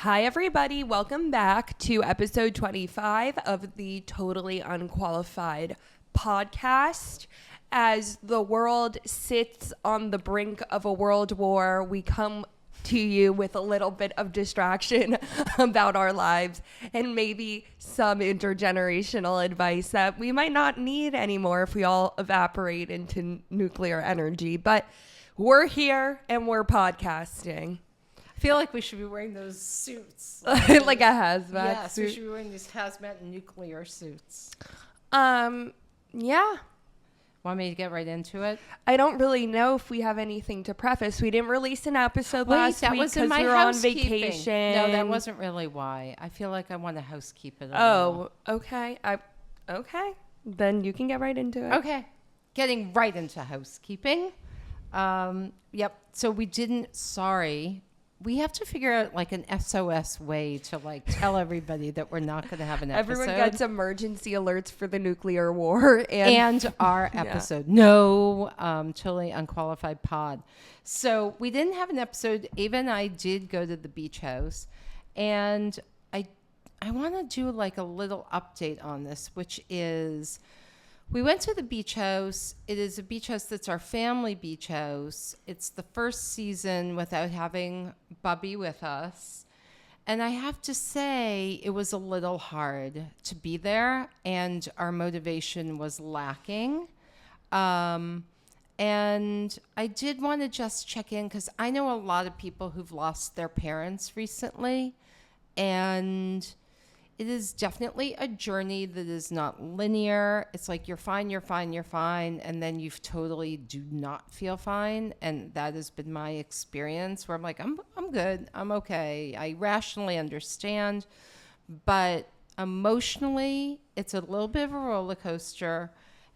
Hi, everybody. Welcome back to episode 25 of the Totally Unqualified podcast. As the world sits on the brink of a world war, we come to you with a little bit of distraction about our lives and maybe some intergenerational advice that we might not need anymore if we all evaporate into nuclear energy. But we're here and we're podcasting. I feel like we should be wearing those suits. Like a hazmat yes, suit. we should be wearing these hazmat and nuclear suits. Yeah. Want me to get right into it? I don't really know if we have anything to preface. We didn't release an episode last week was in because my we were on housekeeping. vacation. No, that wasn't really why. I feel like I want to housekeep it. Okay. Okay. Then you can get right into it. Okay. Getting right into housekeeping. Yep. So we didn't. Sorry. We have to figure out like an SOS way to like tell everybody that we're not going to have an episode. Everyone gets emergency alerts for the nuclear war and our episode. Yeah. No, totally unqualified pod. So we didn't have an episode. Ava and I did go to the beach house, and I want to do like a little update on this, which is we went to the beach house. It is a beach house that's our family beach house. It's the first season without having Bubby with us. And I have to say, it was a little hard to be there, and our motivation was lacking. And I did want to just check in because I know a lot of people who've lost their parents recently, and it is definitely a journey that is not linear. It's like you're fine, and then you totally do not feel fine. And that has been my experience where I'm like, I'm good, I'm okay. I rationally understand, but emotionally, it's a little bit of a roller coaster.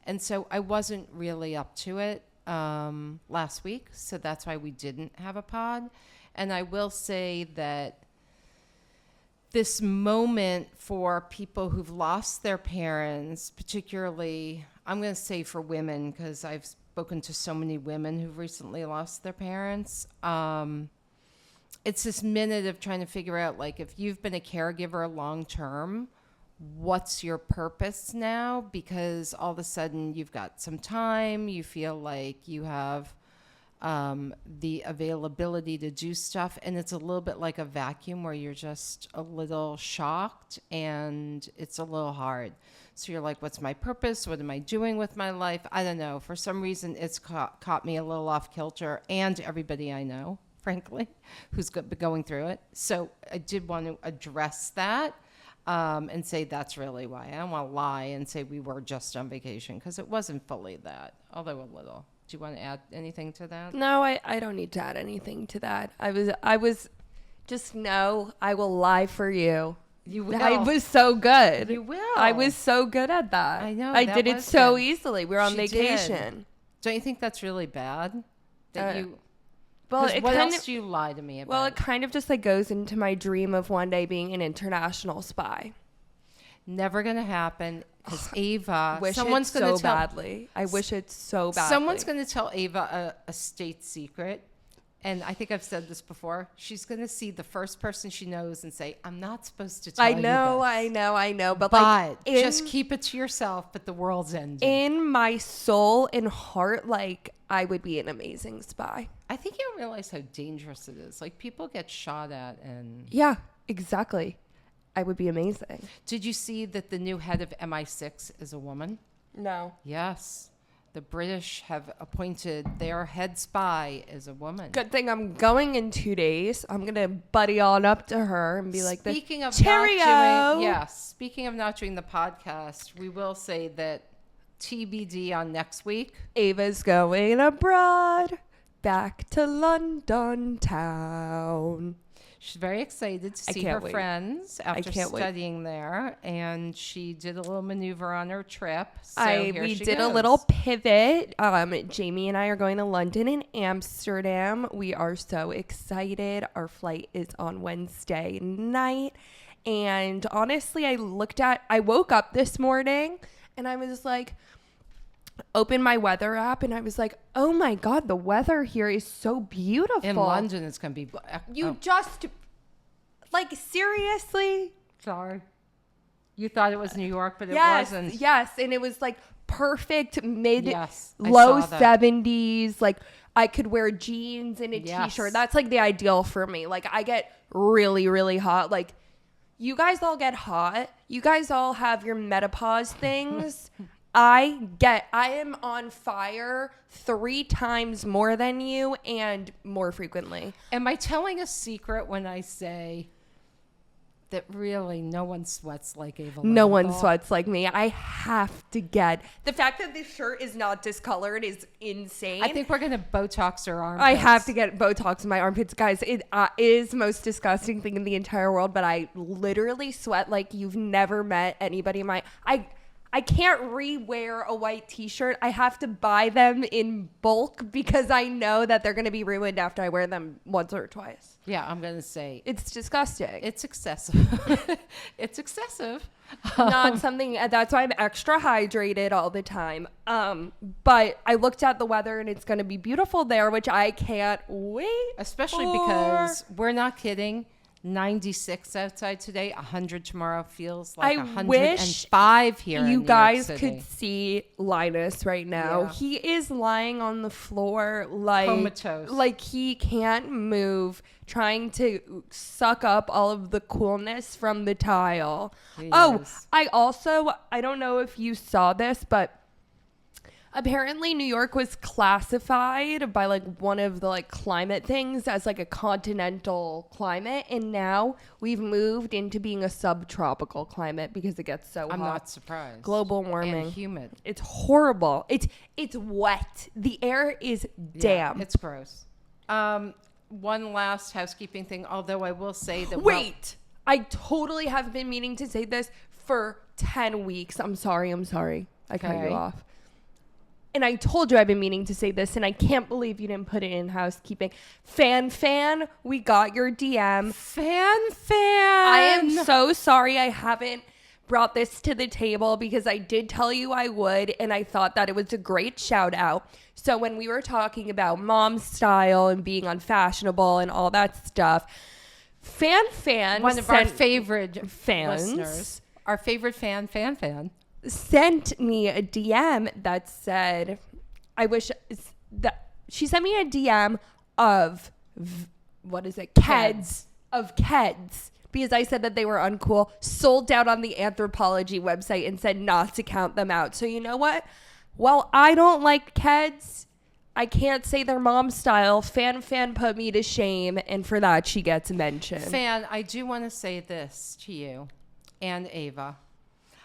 And so I wasn't really up to it last week. So that's why we didn't have a pod. And I will say that this moment for people who've lost their parents, particularly, I'm going to say for women, because I've spoken to so many women who've recently lost their parents. It's this minute of trying to figure out, like, if you've been a caregiver long term, what's your purpose now? Because all of a sudden you've got some time, you feel like you have the availability to do stuff, and it's a little bit like a vacuum where you're just a little shocked and it's a little hard. So you're like, what's my purpose? What am I doing with my life? I don't know. For some reason, it's caught me a little off kilter, and everybody I know, frankly, who's been going through it. So I did want to address that and say that's really why. I don't want to lie and say we were just on vacation, because it wasn't fully that, although a little. Do you want to add anything to that? No, I don't need to add anything to that. I was just know I will lie for you. You will. I was so good. You will. I was so good at that. I know. I did it so good. easily. We were on She vacation. Did. Don't you think that's really bad? That you. Well, what else do you lie to me about? Well, it kind of just like goes into my dream of one day being an international spy. Never gonna happen. Because Ava, someone's going to tell badly. I wish it so badly. Someone's going to tell Ava a state secret, and I think I've said this before. She's going to see the first person she knows and say, "I'm not supposed to tell you this." I know, but like, just keep it to yourself. But the world's ending. In my soul and heart, like I would be an amazing spy. I think you don't realize how dangerous it is. Like people get shot at, and yeah, exactly. I would be amazing. Did you see that the new head of MI6 is a woman? No. Yes. The British have appointed their head spy as a woman. Good thing I'm going in 2 days. I'm going to buddy on up to her and be like, speaking of not doing the podcast, we will say that TBD on next week. Ava's going abroad, back to London town. She's very excited to see her friends after studying there, and she did a little maneuver on her trip. So we did a little pivot. Jamie and I are going to London and Amsterdam. We are so excited. Our flight is on Wednesday night, and honestly, I woke up this morning and I was like, opened my weather app and I was like, oh my God, the weather here is so beautiful. In London, it's going to be... Like, seriously? Sorry. You thought it was New York, but it Yes, wasn't. yes. And it was like perfect Yes, I low saw that. 70s. Like, I could wear jeans and a Yes. t-shirt. That's like the ideal for me. Like, I get really, really hot. Like, you guys all get hot. You guys all have your menopause things. I am on fire 3 times more than you and more frequently. Am I telling a secret when I say that really no one sweats like Ava No one Lowenthal? sweats like me. I have to get the fact that this shirt is not discolored is insane. I think we're going to Botox our armpits. I have to get Botox in my armpits, guys. It is the most disgusting thing in the entire world, but I literally sweat like you've never met anybody in my... I can't re-wear a white t-shirt. I have to buy them in bulk because I know that they're going to be ruined after I wear them once or twice. Yeah, I'm going to say It's disgusting. it's excessive. It's excessive. Not something, that's why I'm extra hydrated all the time. But I looked at the weather and it's going to be beautiful there, which I can't wait. Especially for. because we're not kidding. 96 outside today, 100 tomorrow. Feels like I 105 here in you New guys York City. could see Linus right now. Yeah. He is lying on the floor like Comatose. like he can't move, trying to suck up all of the coolness from the tile. He Oh, is. I don't know if you saw this, but apparently New York was classified by like one of the like climate things as like a continental climate, and now we've moved into being a subtropical climate because it gets so I'm hot. not surprised. Global warming. And humid. It's horrible. It's wet. The air is damp. Yeah, it's gross. One last housekeeping thing, although I will say that... Wait. I totally have been meaning to say this for 10 weeks. I'm sorry. I cut Okay. you off. And I told you I've been meaning to say this, and I can't believe you didn't put it in housekeeping. Fan, we got your DM. Fan. I am so sorry I haven't brought this to the table because I did tell you I would, and I thought that it was a great shout out. So when we were talking about mom style and being unfashionable and all that stuff, Fan One of our favorite fans listeners. Our favorite fan. sent me a DM that said, I wish that she sent me a DM of what is it? Keds. Of Keds. Because I said that they were uncool, sold out on the Anthropology website and said not to count them out. So you know what? Well, I don't like Keds. I can't say their mom style. Fan put me to shame, and for that she gets mentioned. Fan, I do want to say this to you and Ava.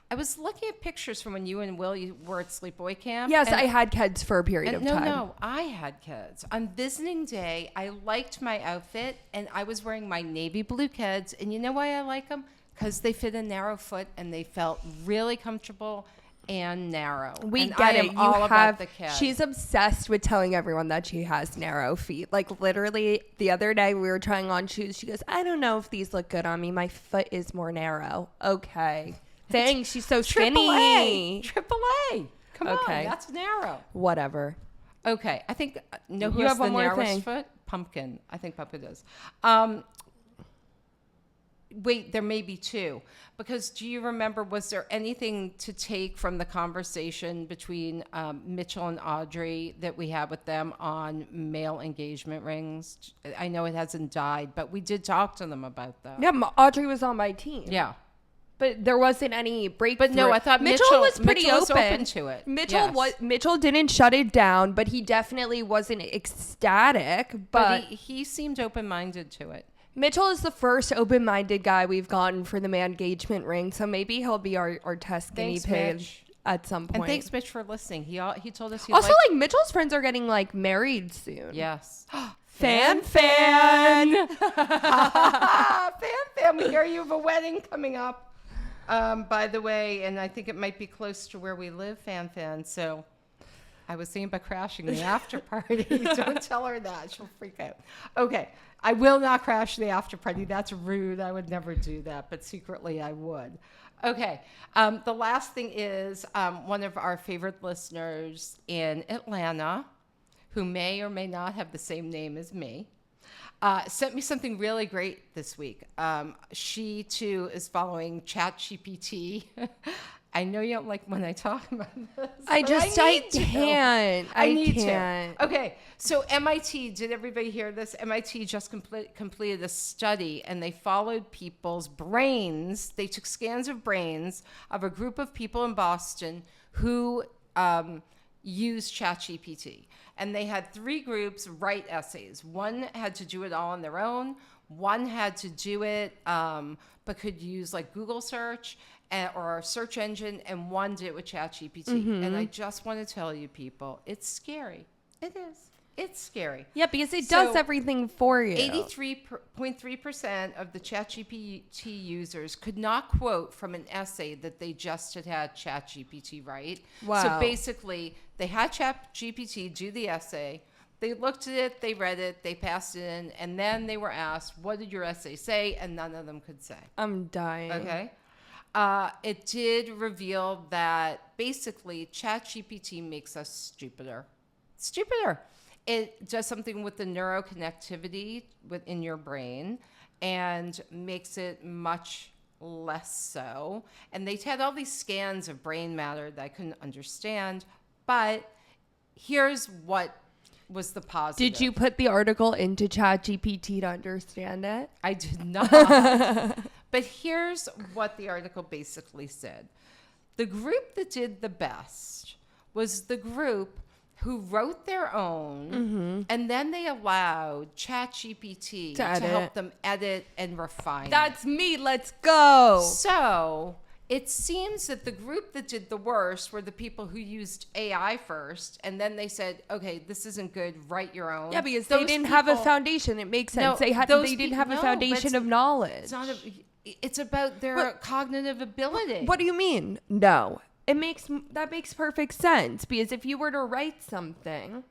I was looking at pictures from when you and Will were at Sleepaway Camp. Yes, and- I had Keds for a period of time. No, I had kids. On visiting day, I liked my outfit, and I was wearing my navy blue Keds. And you know why I like them? Because they fit a narrow foot, and they felt really comfortable and narrow. We and get I it. am You all have. about the Keds. She's obsessed with telling everyone that she has narrow feet. Like literally, the other day we were trying on shoes. She goes, "I don't know if these look good on me. My foot is more narrow." Okay, thanks. She's so skinny. Triple A. Come on, that's narrow. Whatever. Okay, I think who You has have the one more narrowest thing. foot? Pumpkin. I think Pumpkin does. Wait, there may be 2. Because do you remember, was there anything to take from the conversation between Mitchell and Audrey that we had with them on male engagement rings? I know it hasn't died, but we did talk to them about that. Yeah, Audrey was on my team. Yeah. But there wasn't any breakthrough. But no, I thought Mitchell was pretty Mitchell was open. open to it. Mitchell didn't shut it down, but he definitely wasn't ecstatic. But he seemed open-minded to it. Mitchell is the first open-minded guy we've gotten for the man engagement ring, so maybe he'll be our test guinea pig Mitch. at some point. And thanks, Mitch, for listening. He told us he also, liked... like Mitchell's friends are getting like married soon. Yes. Fan. Fan, we hear you have a wedding coming up. By the way, and I think it might be close to where we live, Fan. So I was thinking about crashing the after party. Don't tell her that. She'll freak out. Okay. I will not crash the after party. That's rude. I would never do that, but secretly I would. Okay. The last thing is one of our favorite listeners in Atlanta, who may or may not have the same name as me, sent me something really great this week. She too is following ChatGPT. I know you don't like when I talk about this. I can't. I need to. Okay, so MIT, did everybody hear this? MIT just completed a study, and they followed people's brains. They took scans of brains of a group of people in Boston who used ChatGPT. And they had 3 groups write essays. One had to do it all on their own. One had to do it, but could use like Google search or a search engine, and one did it with ChatGPT. Mm-hmm. And I just want to tell you people, it's scary. It is. It's scary. Yeah, because it does everything for you. 83.3% of the ChatGPT users could not quote from an essay that they just had ChatGPT write. Wow. So basically, they had ChatGPT do the essay. They looked at it, they read it, they passed it in, and then they were asked, what did your essay say? And none of them could say. I'm dying. Okay. It did reveal that basically ChatGPT makes us stupider. It does something with the neuroconnectivity within your brain and makes it much less so. And they had all these scans of brain matter that I couldn't understand. But here's what was the positive. Did you put the article into ChatGPT to understand it? I did not. But here's what the article basically said. The group that did the best was the group who wrote their own, and then they allowed ChatGPT to help them edit and refine. That's me. Let's go. So it seems that the group that did the worst were the people who used AI first, and then they said, okay, this isn't good, write your own. Yeah, because they didn't have a foundation. It makes sense. No, They didn't have a foundation of knowledge. It's about their cognitive ability. What do you mean? No. That makes perfect sense, because if you were to write something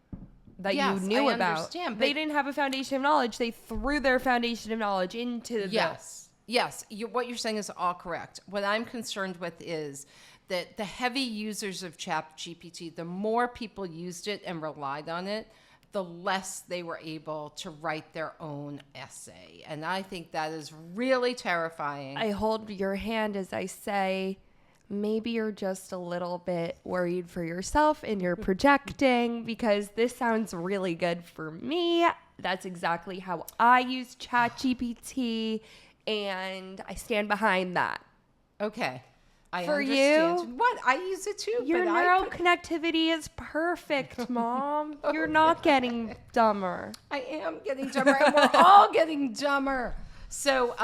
that you knew about, they didn't have a foundation of knowledge. They threw their foundation of knowledge into this. Yes. What you're saying is all correct. What I'm concerned with is that the heavy users of ChatGPT, the more people used it and relied on it, the less they were able to write their own essay. And I think that is really terrifying. I hold your hand as I say, maybe you're just a little bit worried for yourself and you're projecting, because this sounds really good for me. That's exactly how I use ChatGPT, and I stand behind that. Okay. I for understand. you, what? I use it too. Your neuroconnectivity is perfect, Mom. You're not getting dumber. I am getting dumber, and we're all getting dumber. So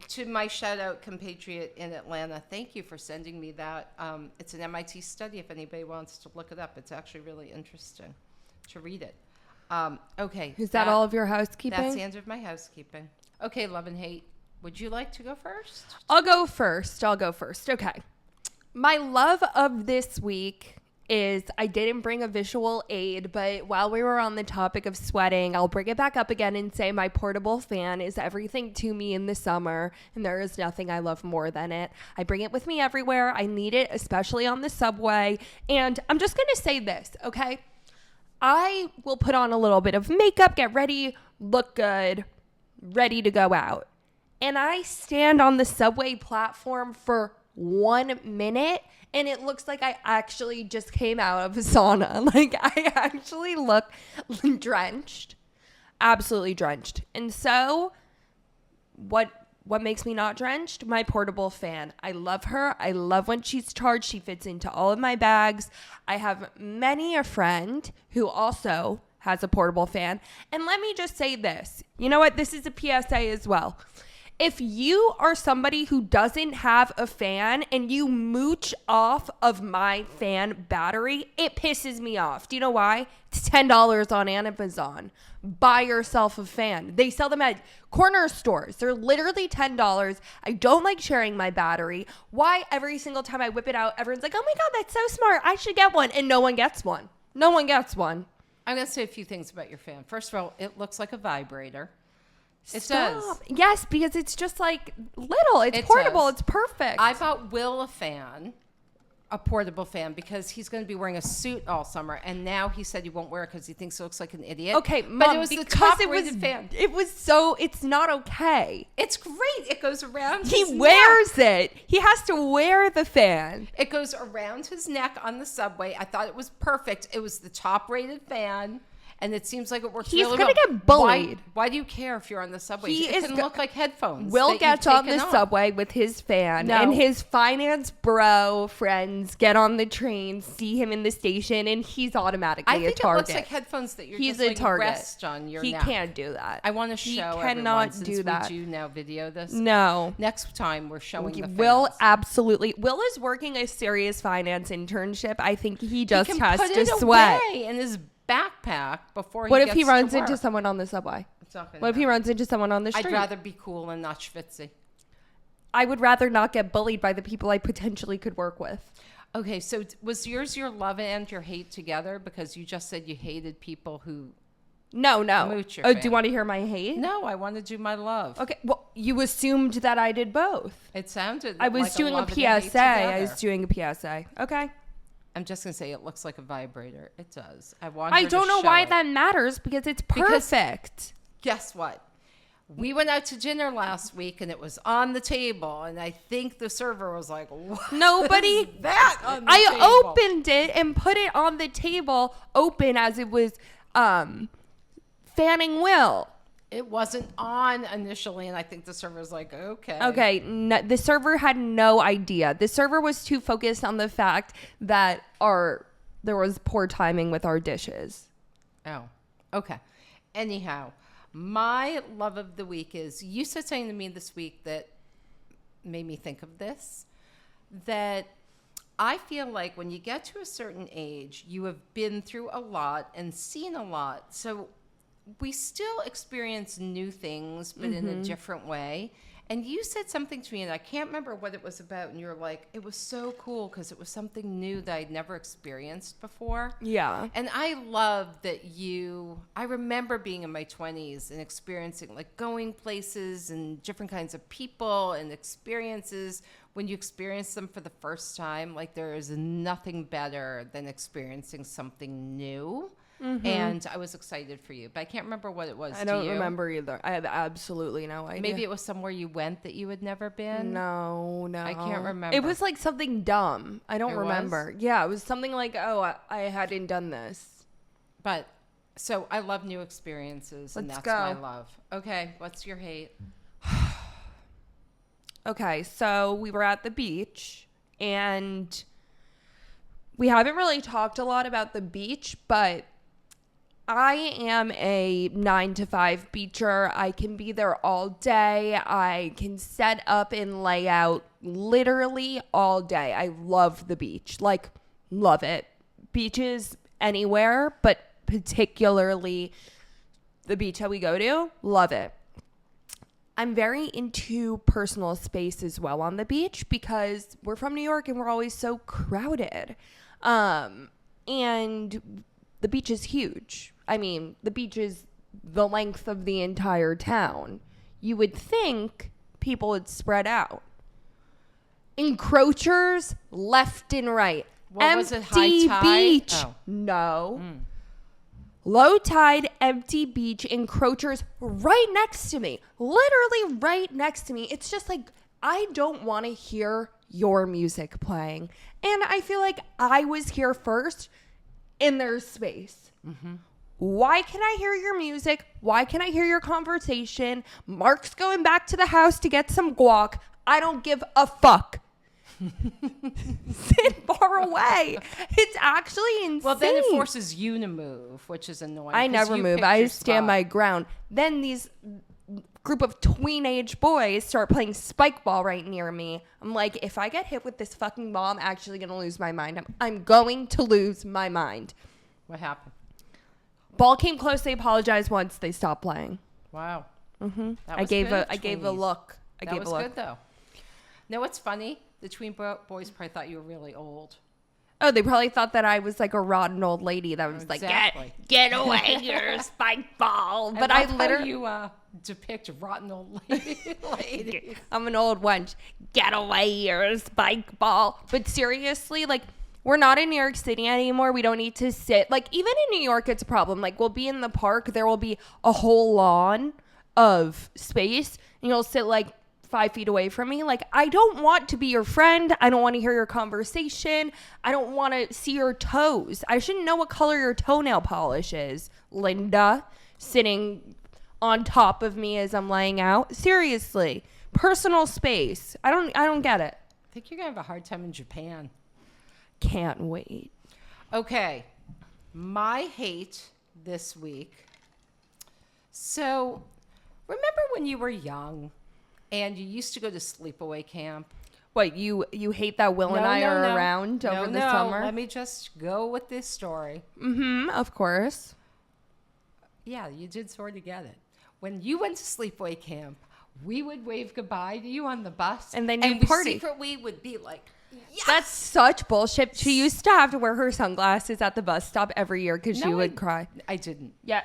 to my shout-out compatriot in Atlanta, thank you for sending me that. It's an MIT study if anybody wants to look it up. It's actually really interesting to read it. Okay. Is that all of your housekeeping? That's the end of my housekeeping. Okay, love and hate. Would you like to go first? I'll go first. Okay. My love of this week is, I didn't bring a visual aid, but while we were on the topic of sweating, I'll bring it back up again and say my portable fan is everything to me in the summer, and there is nothing I love more than it. I bring it with me everywhere. I need it, especially on the subway. And I'm just going to say this, okay? I will put on a little bit of makeup, get ready, look good, ready to go out. And I stand on the subway platform for 1 minute, and it looks like I actually just came out of a sauna. Like, I actually look drenched, absolutely drenched. And so what makes me not drenched? My portable fan. I love her. I love when she's charged. She fits into all of my bags. I have many a friend who also has a portable fan. And let me just say this. You know what? This is a PSA as well. If you are somebody who doesn't have a fan and you mooch off of my fan battery, it pisses me off. Do you know why? It's $10 on Amazon. Buy yourself a fan. They sell them at corner stores. They're literally $10. I don't like sharing my battery. Why every single time I whip it out, everyone's like, oh my God, that's so smart. I should get one. And no one gets one. No one gets one. I'm going to say a few things about your fan. First of all, it looks like a vibrator. It Stop. does. Yes, because it's just like little. It's portable. It's perfect. I bought Will a fan, a portable fan because he's going to be wearing a suit all summer, and now he said he won't wear it because he thinks he looks like an idiot. Okay, but Mom, it was the because top-rated fan. It's not okay. It's great. It goes around He his wears neck. it. He has to wear the fan. It goes around his neck on the subway. I thought it was perfect. It was the top-rated fan. And it seems like it works He's really gonna well. get bullied. Why do you care if you're on the subway? He it is can look like headphones. Will that gets you've on the taken off. subway with his fan, No. and his finance bro friends get on the train, see him in the station, and he's automatically I think a target. it looks like headphones that you're He's just a like target. rest on your He neck. can't do that. I want to He show cannot everyone, do since that. we do now video this. No. Next time we're showing the Will fans. absolutely. Will is working a serious finance internship. I think he just he can has put to it sweat. away in his backpack before What he if he gets runs to into work. someone on the subway? It's not gonna What if he happen. runs into someone on the street? I'd rather be cool and not schwitzy. I would rather not get bullied by the people I potentially could work with. Okay, so was yours your love and your hate together? Because you just said you hated people who... No. Mooch your Oh, do you fan. want to hear my hate? No, I want to do my love. Okay. Well, you assumed that I did both. It sounded I was like doing a love and hate PSA. I together. was doing a PSA. Okay. I'm just going to say it looks like a vibrator. It does. I want I her to don't know show why it. that matters because it's Because- perfect. Guess what? We went out to dinner last week and it was on the table, and I think the server was like, "What Nobody is that on the I table?" opened it and put it on the table open as it was fanning Will. It wasn't on initially, and I think the server was like, "Okay, Okay, no, the server had no idea. The server was too focused on the fact that there was poor timing with our dishes. oh, okay." Anyhow, my love of the week is you said something to me this week that made me think of this. That I feel like when you get to a certain age, you have been through a lot and seen a lot. So we still experience new things, but in a different way. And you said something to me, and I can't remember what it was about. And you're like, it was so cool because it was something new that I'd never experienced before. Yeah. And I love that I remember being in my 20s and experiencing, like, going places and different kinds of people and experiences. When you experience them for the first time, like, there is nothing better than experiencing something new. And I was excited for you, but I can't remember what it was. I don't remember either. I have absolutely no idea. Maybe it was somewhere you went that you had never been. No. I can't remember. It was like something dumb. I don't It remember. Yeah, it was something like, I hadn't done this. But so I love new experiences, and Let's that's my go. love. Okay, what's your hate? Okay, so we were at the beach, and we haven't really talked a lot about the beach, but I am a 9 to 5 beacher. I can be there all day. I can set up and lay out literally all day. I love the beach. Like, love it. Beaches anywhere, but particularly the beach that we go to, love it. I'm very into personal space as well on the beach because we're from New York and we're always so crowded. And the beach is huge. I mean, the beach is the length of the entire town. You would think people would spread out. Encroachers left and right. What was it, Empty high tide? beach. Oh. No. Low tide, empty beach, encroachers right next to me. Literally right next to me. It's just like, I don't want to hear your music playing. And I feel like I was here first in their space. Why can I hear your music? Why can I hear your conversation? Mark's going back to the house to get some guac. I don't give a fuck. Sit far away. It's actually insane. Well, then it forces you to move, which is annoying. I 'cause never you move. picked I your stand spot. my ground. Then these group of tweenage boys start playing spike ball right near me. I'm like, if I get hit with this fucking ball, I'm actually going to lose my mind. I'm going to lose my mind. What happened? Ball came close. They apologized once. They stopped playing. Wow. I gave a look. That was good, though. Know what's funny? The tween boys probably thought you were really old. Oh, they probably thought that I was like a rotten old lady that was Exactly. like, get away, you spike ball. But I literally, you depict a rotten old lady. I'm an old wench. Get away, you spike ball. But seriously, like, we're not in New York City anymore. We don't need to sit. Like, even in New York, it's a problem. Like, we'll be in the park. There will be a whole lawn of space. And you'll sit, like, 5 feet away from me. Like, I don't want to be your friend. I don't want to hear your conversation. I don't want to see your toes. I shouldn't know what color your toenail polish is, Linda, sitting on top of me as I'm laying out. Seriously. Personal space. I don't get it. I think you're going to have a hard time in Japan. Can't wait. Okay. My hate this week. So, remember when you were young and you used to go to sleepaway camp? What, you hate that Will and I are around over the summer? Let me just go with this story. Mm-hmm, of course. Yeah, you did sort of get it. When you went to sleepaway camp, we would wave goodbye to you on the bus. And then you'd we party. secretly would be like, yes! That's such bullshit. She used to have to wear her sunglasses at the bus stop every year because she would cry. I didn't. Yeah.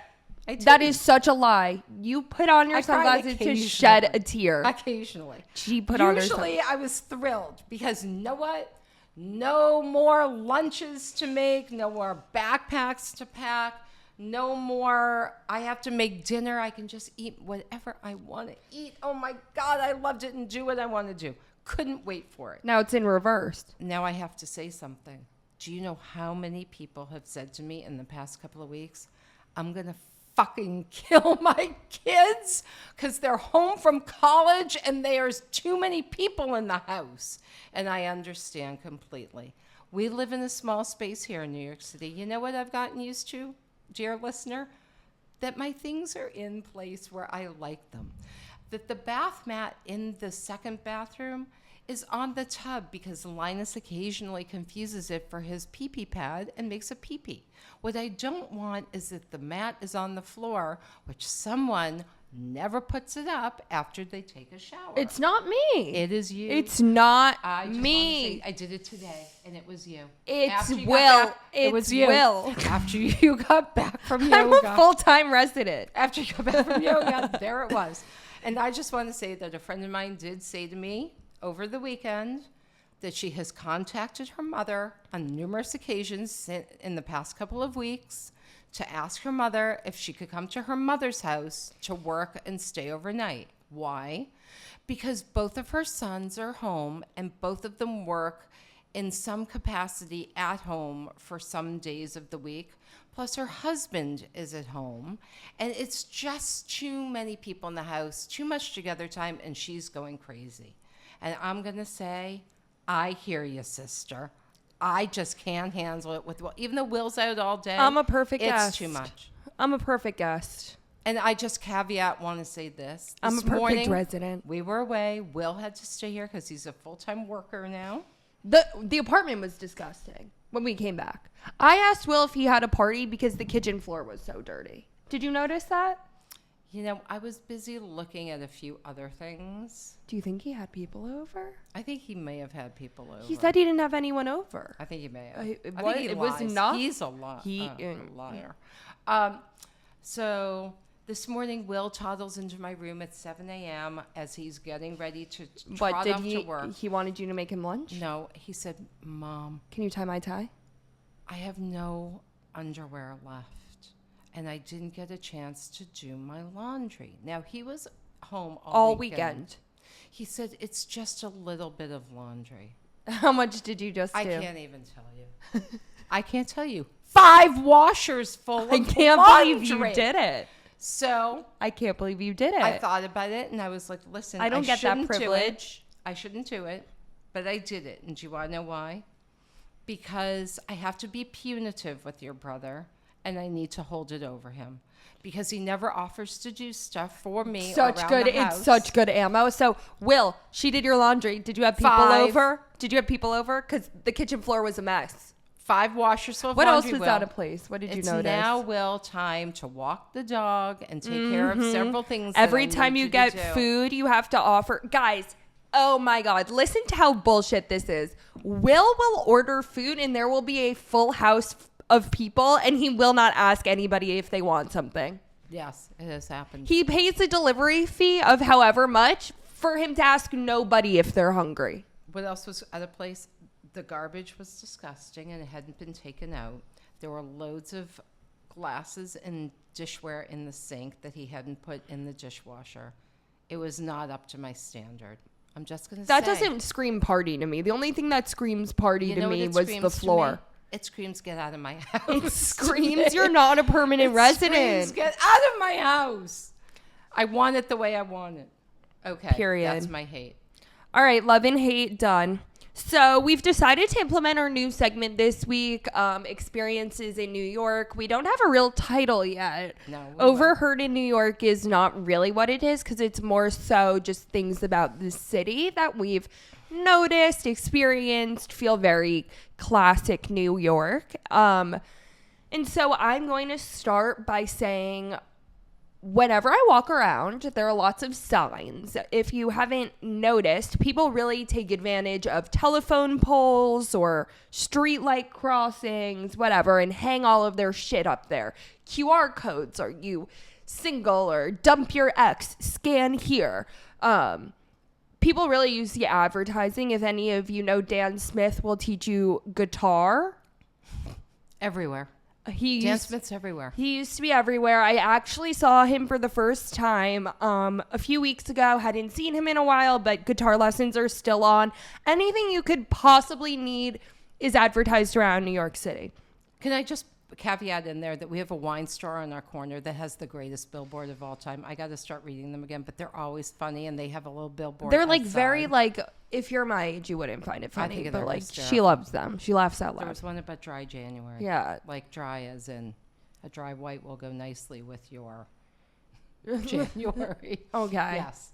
I didn't. That is such a lie. You put on your I cried sunglasses to occasionally. shed a tear. Occasionally. She put on her Usually I was thrilled because you know what? No more lunches to make, no more backpacks to pack, no more I have to make dinner. I can just eat whatever I want to eat. Oh my God, I loved it and do what I want to do. Couldn't wait for it. Now it's in reverse. Now I have to say something. Do you know how many people have said to me in the past couple of weeks, I'm going to fucking kill my kids because they're home from college and there's too many people in the house. And I understand completely. We live in a small space here in New York City. You know what I've gotten used to, dear listener? That my things are in place where I like them. That the bath mat in the second bathroom is on the tub because Linus occasionally confuses it for his pee-pee pad and makes a pee-pee. What I don't want is that the mat is on the floor, which someone never puts it up after they take a shower. It's not me. It is you. It's not I just me. wanna say, I did it today, and it was you. It's After you got Will. back, it was It's you. Will. After you got back from yoga. I'm a full-time resident. After you got back from yoga, there it was. And I just want to say that a friend of mine did say to me over the weekend that she has contacted her mother on numerous occasions in the past couple of weeks to ask her mother if she could come to her mother's house to work and stay overnight. Why? Because both of her sons are home and both of them work in some capacity at home for some days of the week. Plus her husband is at home. And it's just too many people in the house, too much together time, and she's going crazy. And I'm going to say, I hear you, sister. I just can't handle it with Will. Even though Will's out all day, I'm a perfect guest. It's too much. I'm a perfect guest. And I just caveat want to say this. I'm a This perfect morning, resident. We were away. Will had to stay here because he's a full-time worker now. The apartment was disgusting when we came back. I asked Will if he had a party because the kitchen floor was so dirty. Did you notice that? You know, I was busy looking at a few other things. Do you think he had people over? I think he may have had people over. He said he didn't have anyone over. I think he may have. It I was- think he it was lies. not- He's a liar. So this morning, Will toddles into my room at 7 a.m. as he's getting ready to But trot did off to work. he wanted you to make him lunch? No, he said, Mom, Can you tie my tie? I have no underwear left. And I didn't get a chance to do my laundry. Now, he was home all weekend. He said, it's just a little bit of laundry. How much did you just do? I can't even tell you. I can't tell you. 5 washers full of I can't laundry. believe you did it. So I can't believe you did it. I thought about it, and I was like, listen, I don't get that shouldn't do it. privilege. I shouldn't do it, but I did it. And do you want to know why? Because I have to be punitive with your brother, and I need to hold it over him. Because he never offers to do stuff for me. Such around good. the house. It's such good ammo. So, Will, she did your laundry. Did you have people 5. over? Did you have people over? Because the kitchen floor was a mess. 5 washers full of What laundry. else was Will. out of place? What did you It's notice? now, Will, time to walk the dog and take care of several things. Every that I time need you to get do. food, you have to offer. Guys, oh my God, listen to how bullshit this is. Will order food and there will be a full house of people and he will not ask anybody if they want something. Yes, it has happened. He pays a delivery fee of however much for him to ask nobody if they're hungry. What else was at a place? The garbage was disgusting and it hadn't been taken out. There were loads of glasses and dishware in the sink that he hadn't put in the dishwasher. It was not up to my standard. I'm just going to say. That doesn't scream party to me. The only thing that screams party to me was the floor. It screams, get out of my house. It screams, you're not a permanent resident. Screams, get out of my house. I want it the way I want it. Okay. Period. That's my hate. All right, love and hate done. So we've decided to implement our new segment this week, experiences in New York. We don't have a real title yet. No. Overheard in New York is not really what it is because it's more so just things about the city that we've noticed, experienced, feel very classic New York. And so I'm going to start by saying, whenever I walk around, there are lots of signs. If you haven't noticed, people really take advantage of telephone poles or streetlight crossings, whatever, and hang all of their shit up there. QR codes, are you single, or dump your ex, scan here. People really use the advertising. If any of you know Dan Smith will teach you guitar. Everywhere. Dan Smith's everywhere. He used to be everywhere. I actually saw him for the first time a few weeks ago. Hadn't seen him in a while, but guitar lessons are still on. Anything you could possibly need is advertised around New York City. Can I just caveat in there that we have a wine store on our corner that has the greatest billboard of all time? I got to start reading them again, but they're always funny, and they have a little billboard. They're like outside. very like, if you're my age, you wouldn't find it funny, but like hysterical. she loves them. She laughs out There loud. was one about dry January. Yeah. Like dry as in a dry white will go nicely with your January. Okay. Yes.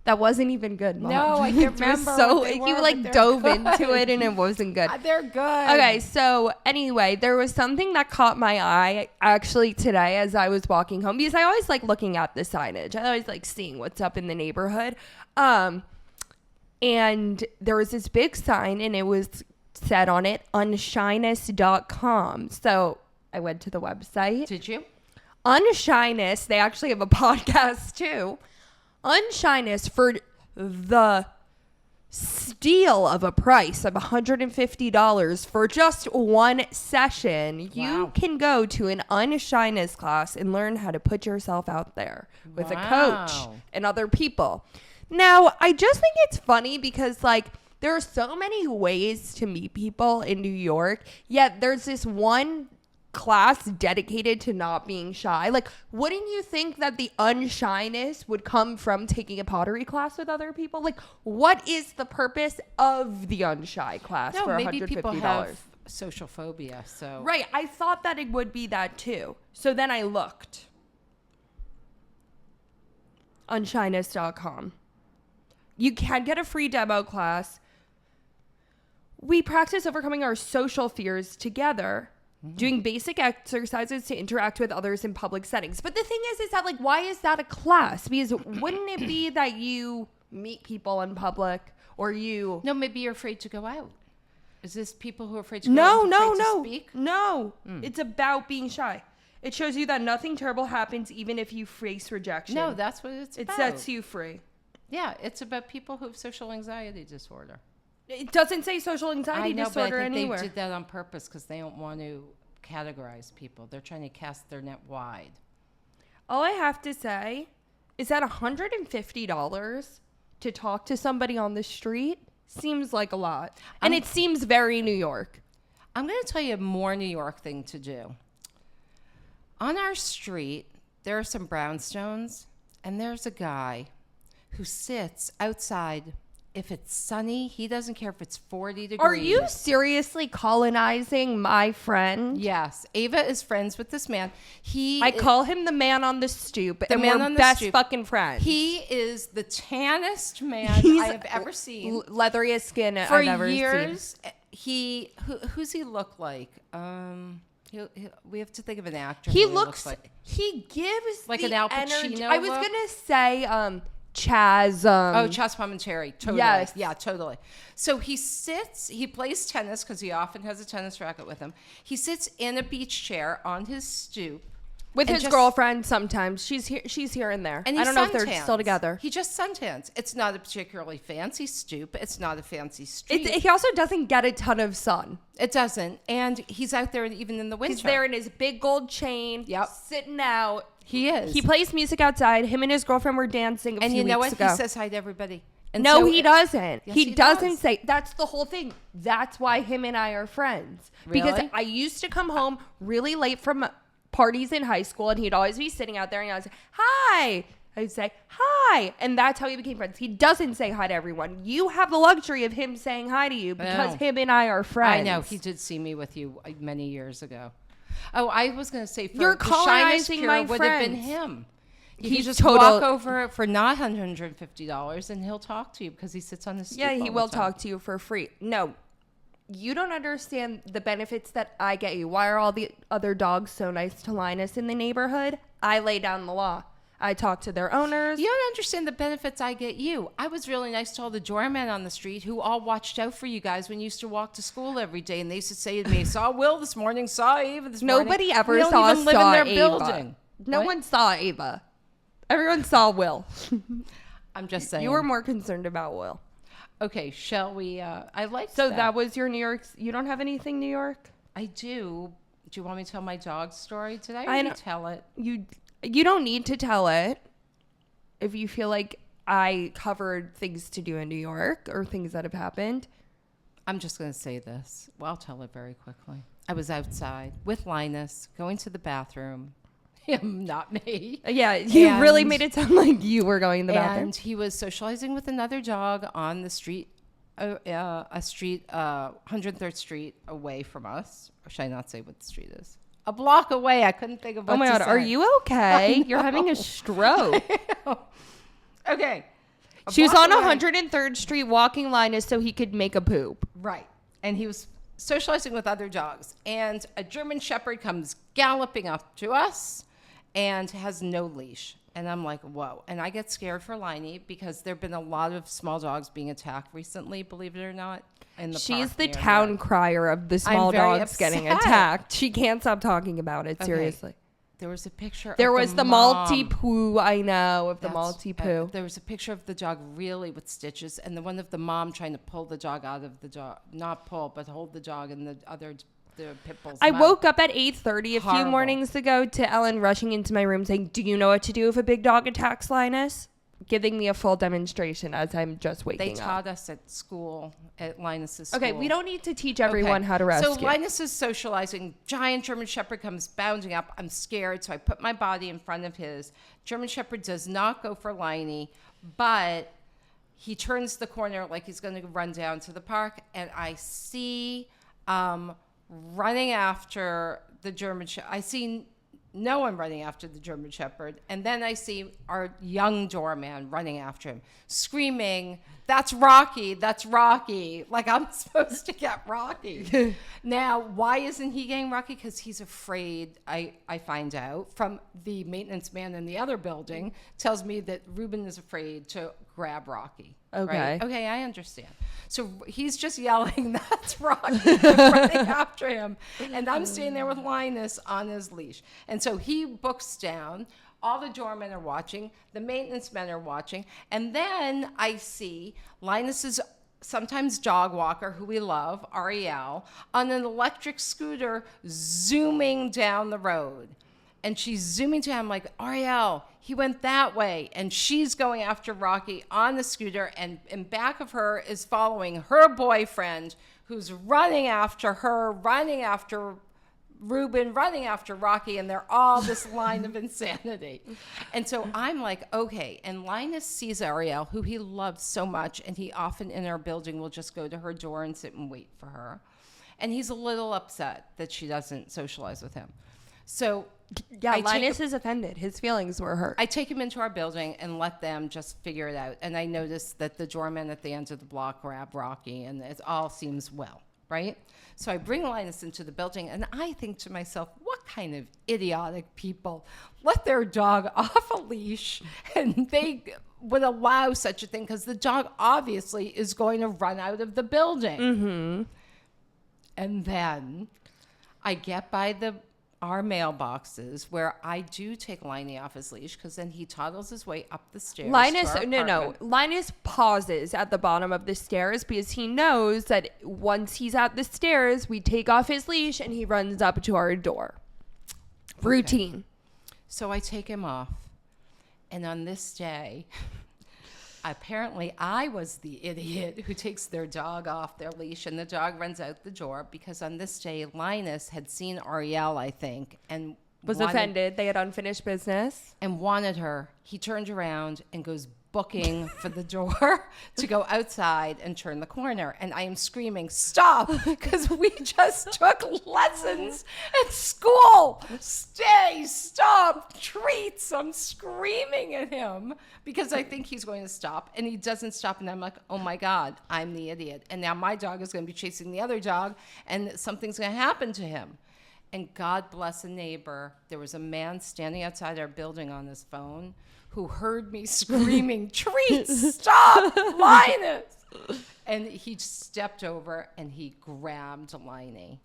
That wasn't even good, Mom. No, I can't It was remember So what they you were, like but they're dove good. into it and it wasn't good. They're good. Okay, so anyway, there was something that caught my eye actually today as I was walking home, because I always like looking at the signage. I always like seeing what's up in the neighborhood. And there was this big sign and it was said on it, unshyness.com. So I went to the website. Did you? Unshyness, they actually have a podcast too. Unshyness, for the steal of a price of $150 for just one session, you Wow. can go to an unshyness class and learn how to put yourself out there with a coach Wow. and other people. Now, I just think it's funny because like there are so many ways to meet people in New York, yet there's this one class dedicated to not being shy. Like, wouldn't you think that the unshyness would come from taking a pottery class with other people? Like, what is the purpose of the unshy class No, for $150? maybe people have social phobia. So Right. I thought that it would be that too. So then I looked. Unshyness.com. You can get a free demo class. We practice overcoming our social fears together, doing basic exercises to interact with others in public settings. But the thing is that like, why is that a class? Because wouldn't it be that you meet people in public, or you... No, maybe you're afraid to go out. Is this people who are afraid to go out? No. Speak? No. It's about being shy. It shows you that nothing terrible happens even if you face rejection. No, that's what it's It about. sets you free. Yeah, it's about people who have social anxiety disorder. It doesn't say social anxiety I know, disorder but I think anywhere. they did that on purpose because they don't want to categorize people. They're trying to cast their net wide. All I have to say is that $150 to talk to somebody on the street seems like a lot. And it seems very New York. I'm going to tell you a more New York thing to do. On our street, there are some brownstones, and there's a guy who sits outside. If it's sunny, he doesn't care if it's 40 degrees. Are you seriously colonizing my friend? Yes. Ava is friends with this man. I call him the man on the stoop, and we're best fucking friends. He is the tannest man I have ever seen. Leatheriest skin For I've ever years, seen. Who's he look like? We have to think of an actor. He who looks like. He gives Like the an Al energy. Pacino I was look? gonna say Chasm. Chas Palminteri. Totally. Yes. Yeah, totally. So he plays tennis because he often has a tennis racket with him. He sits in a beach chair on his stoop. With his girlfriend sometimes. She's here and there. And I don't know if they're still together. He just suntans. It's not a particularly fancy stoop. It's not a fancy street. He also doesn't get a ton of sun. It doesn't. And he's out there even in the winter. He's there in his big gold chain, sitting out. He is. He plays music outside. Him and his girlfriend were dancing a few weeks ago. And you know what? He says hi to everybody. And no, he doesn't. Yes, he doesn't say. That's the whole thing. That's why him and I are friends. Really? Because I used to come home really late from parties in high school, and he'd always be sitting out there, and I was like, hi. I'd say, hi. And that's how we became friends. He doesn't say hi to everyone. You have the luxury of him saying hi to you because him and I are friends. I know. He did see me with you many years ago. Oh, I was going to say, you're colonizing my would friends. have been him. He just walk over for not $150 and he'll talk to you because he sits on the stoop. Yeah, he will talk to you for free. No, you don't understand the benefits that I get you. Why are all the other dogs so nice to Linus in the neighborhood? I lay down the law. I talk to their owners. You don't understand the benefits I get you. I was really nice to all the doormen on the street who all watched out for you guys when you used to walk to school every day. And they used to say to me, saw Will this morning, saw Ava this morning. Nobody ever we don't saw even live in their Ava. building. No one saw Ava. Everyone saw Will. I'm just saying. You were more concerned about Will. Okay, shall we? I like So that was your New York. You don't have anything New York? I do. Do you want me to tell my dog story today? I don't tell it. You don't need to tell it if you feel like I covered things to do in New York or things that have happened. I'm just going to say this. Well, I'll tell it very quickly. I was outside with Linus, going to the bathroom. Him, not me. Yeah, you really made it sound like you were going to the bathroom. And he was socializing with another dog on the street, a street, 103rd Street away from us. Or should I not say what the street is? A block away. I couldn't think of what to say. Oh my God, are you okay? You're having a stroke. Okay. She was on 103rd Street walking Linus so he could make a poop. Right. And he was socializing with other dogs. And a German Shepherd comes galloping up to us and has no leash. And I'm like, whoa. And I get scared for Liney because there have been a lot of small dogs being attacked recently, believe it or not. She's the town crier of the small dogs getting attacked. She can't stop talking about it, seriously. There was a picture There of was the Maltipoo, I know, of the Maltipoo. There was a picture of the dog really with stitches, and the one of the mom trying to pull the dog out of the dog. Not pull, but hold the dog and the pit bull's I mouth. woke up at 8:30 a few mornings ago to Ellen rushing into my room saying, do you know what to do if a big dog attacks Linus? Giving me a full demonstration as I'm just waking up. They taught us at school, at Linus's school. Okay, we don't need to teach everyone how to rescue. So Linus is socializing. Giant German Shepherd comes bounding up. I'm scared, so I put my body in front of his. German Shepherd does not go for Liney, but he turns the corner like he's going to run down to the park, and I see running after the German Shepherd. I see no one running after the German Shepherd. And then I see our young doorman running after him, screaming, that's Rocky, that's Rocky. Like I'm supposed to get Rocky. Now, why isn't he getting Rocky? Because he's afraid, I find out, from the maintenance man in the other building, tells me that Ruben is afraid to grab Rocky. Okay. Right? Okay, I understand. So he's just yelling, that's Rocky, running after him. And I'm standing there with Linus on his leash. And so he books down. All the doormen are watching. The maintenance men are watching. And then I see Linus's sometimes dog walker, who we love, Ariel, on an electric scooter zooming down the road. And she's zooming to him like, Ariel, he went that way. And she's going after Rocky on the scooter. And in back of her is following her boyfriend, who's running after her, running after Ruben, running after Rocky. And they're all this line of insanity. And so I'm like, okay. And Linus sees Ariel, who he loves so much. And he often in our building will just go to her door and sit and wait for her. And he's a little upset that she doesn't socialize with him. So yeah, Linus is offended. His feelings were hurt. I take him into our building and let them just figure it out. And I notice that the doorman at the end of the block grab Rocky, and it all seems well. right? So I bring Linus into the building, and I think to myself, what kind of idiotic people let their dog off a leash, and they would allow such a thing, because the dog obviously is going to run out of the building. Mm-hmm. And then I get by our mailboxes, where I do take Liney off his leash, because then he toddles his way up the stairs. Linus pauses at the bottom of the stairs because he knows that once he's at the stairs, we take off his leash and he runs up to our door. Routine. Okay. So I take him off. And on this day, apparently I was the idiot who takes their dog off their leash, and the dog runs out the door, because on this day, Linus had seen Ariel, I think, and was offended. They had unfinished business. And wanted her. He turned around and goes booking for the door to go outside and turn the corner. And I am screaming, stop, because we just took lessons at school. Stay, stop, treats. I'm screaming at him because I think he's going to stop, and he doesn't stop. And I'm like, oh my God, I'm the idiot. And now my dog is going to be chasing the other dog, and something's going to happen to him. And God bless a neighbor. There was a man standing outside our building on his phone who heard me screaming, treats, stop, Linus. And he stepped over and he grabbed Liney.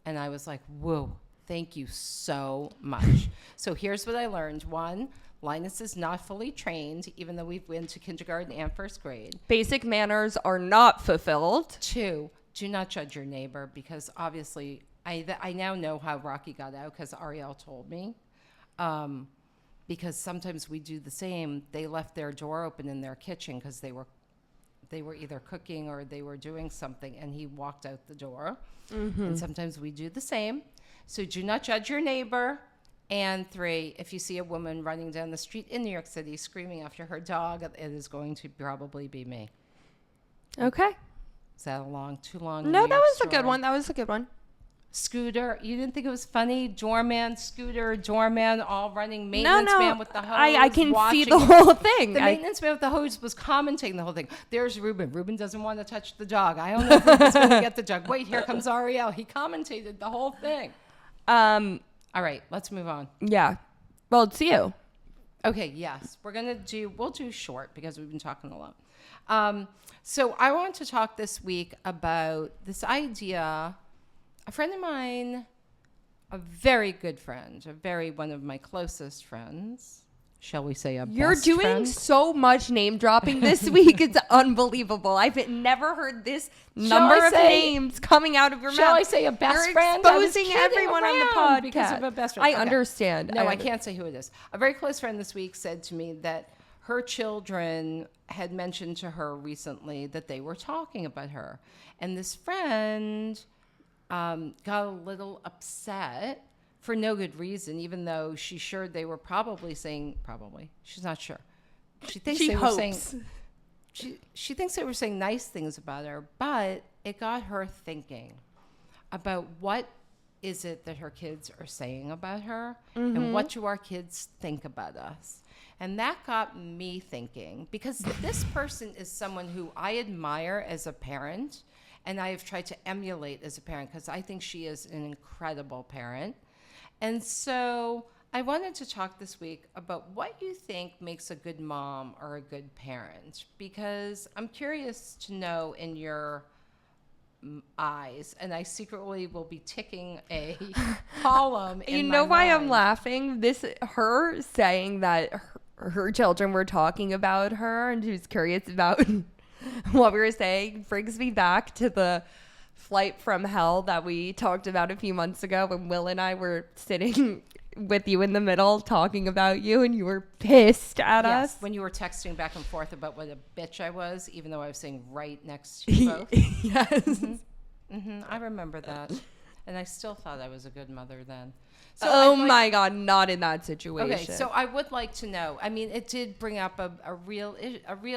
And I was like, whoa, thank you so much. So here's what I learned. 1, Linus is not fully trained, even though we've been to kindergarten and first grade. Basic manners are not fulfilled. 2, do not judge your neighbor, because obviously I now know how Rocky got out, because Ariel told me. Because sometimes we do the same. They left their door open in their kitchen because they were either cooking or they were doing something, and he walked out the door. Mm-hmm. And sometimes we do the same. So do not judge your neighbor. And 3, if you see a woman running down the street in New York City screaming after her dog, it is going to probably be me. Okay. Is that too long? No, that was a good one. That was a good one. Scooter, you didn't think it was funny? Doorman, scooter, doorman, all running. Maintenance man with the hose. I can see the whole thing. The maintenance man with the hose was commentating the whole thing. There's Ruben. Ruben doesn't want to touch the dog. I don't know if Ruben's going to get the dog. Wait, here comes Ariel. He commentated the whole thing. All right, let's move on. Yeah. Well, it's you. Okay, yes. We'll do short, because we've been talking a lot. So I want to talk this week about this idea. A friend of mine, a very good friend, one of my closest friends, shall we say a You're best doing friend? so much name dropping this week. It's unbelievable. I've never heard this number of names coming out of your mouth. Shall I say a best friend? You're exposing everyone on the podcast. Because of a best friend. I understand. No, I can't say who it is. A very close friend this week said to me that her children had mentioned to her recently that they were talking about her. And this friend got a little upset for no good reason, even though she's sure they were probably saying, she's not sure. She thinks they were saying, she thinks they were saying nice things about her, but it got her thinking about what is it that her kids are saying about her, mm-hmm. and what do our kids think about us? And that got me thinking, because this person is someone who I admire as a parent, and I have tried to emulate as a parent, because I think she is an incredible parent. And so I wanted to talk this week about what you think makes a good mom or a good parent, because I'm curious to know in your eyes, and I secretly will be ticking a column in You know my why mind. I'm laughing? Her saying that her children were talking about her, and she was curious about what we were saying, brings me back to the flight from hell that we talked about a few months ago, when Will and I were sitting with you in the middle talking about you, and you were pissed at us. When you were texting back and forth about what a bitch I was, even though I was sitting right next to you both. Yes. Mm-hmm. Mm-hmm. I remember that. And I still thought I was a good mother then. So my God, not in that situation. Okay, so I would like to know. I mean, it did bring up a real